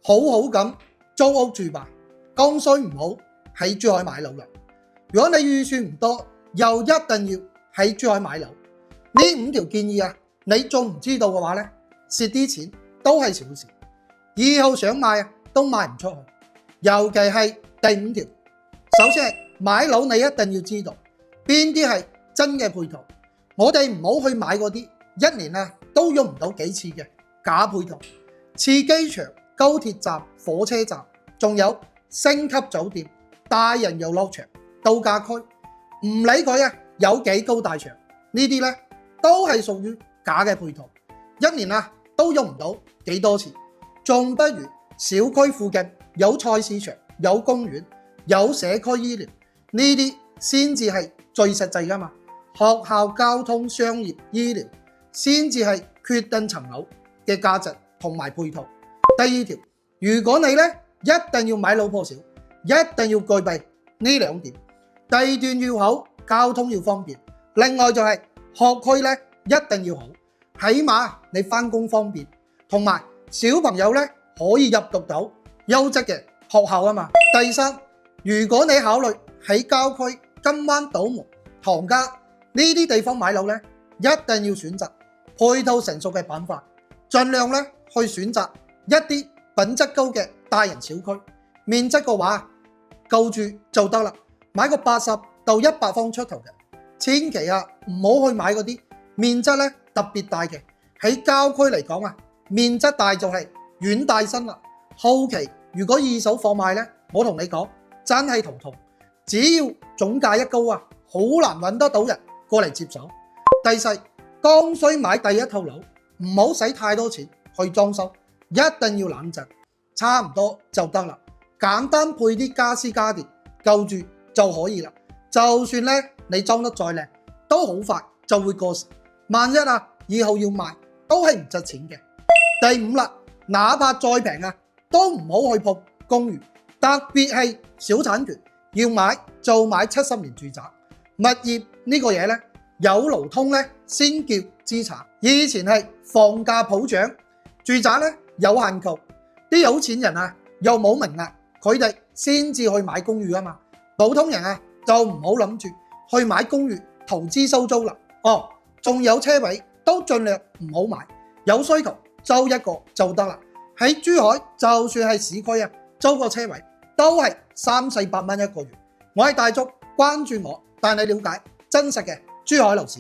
好好咁租屋住吧，剛需唔好喺珠海買樓啦。如果你預算唔多，又一定要喺珠海買樓，呢5條建議啊，你仲唔知道嘅話呢，蝕啲錢都係小事，以後想買啊都賣唔出去。尤其係第5條，首先係買樓你一定要知道邊啲係真嘅配套，我哋唔好去買嗰啲一年啊都用唔到幾次嘅假配套，似機場、高鐵站、火車站，仲有星級酒店、大人遊樂場、度假區，唔理佢啊有幾高大上，呢啲呢都係屬於假嘅配套，一年啊都用唔到幾多次，仲不如小區附近有菜市場、有公園、有社區醫療，呢啲先至係最實際㗎嘛。學校、交通、商業、醫療先至係決定層樓嘅價值同埋配套。第2條，如果你呢一定要買老婆少，一定要具備呢2點，地段要好，交通要方便，另外就係學區呢一定要好，起碼你返工方便，同埋小朋友呢可以入讀到優質嘅學校啊嘛。第3，如果你考慮喺郊區、金灣、島門、唐家呢啲地方買樓呢，一定要選擇配套成熟嘅板塊，盡量呢去選擇一啲品質高嘅大人小區，面積嘅話夠住就得啦。買個80到100方出頭嘅，千祈啊唔好去買嗰啲面積呢特別大嘅。喺郊區嚟講啊，面積大就係遠大身啦。後期如果二手貨賣呢，我同你講真係頭痛，只要總價一高啊，好難揾得到人過嚟接手。第4，剛需買第一套樓，唔好使太多錢去裝修，一定要冷靜，差唔多就得啦。簡單配啲家私家電夠住就可以啦。就算咧你裝得再靚，都好快就會過時。萬一啊以後要賣，都係唔值錢嘅。第5啦，哪怕再平啊，都唔好去碰公寓，特別係小產權，要買就買70年住宅。物業呢個嘢呢，有流通呢先叫資產。以前係房價普漲，住宅呢有限購，啲有錢人啊又冇名額，佢哋先至去買公寓啊嘛。普通人啊就唔好諗住去買公寓投資收租啦。哦，仲有車位都盡量唔好買，有需求租一個就得啦。喺珠海就算係市區啊，租個車位都係300-400蚊一個月。我係大足，關注我，帶你了解真實嘅珠海樓市。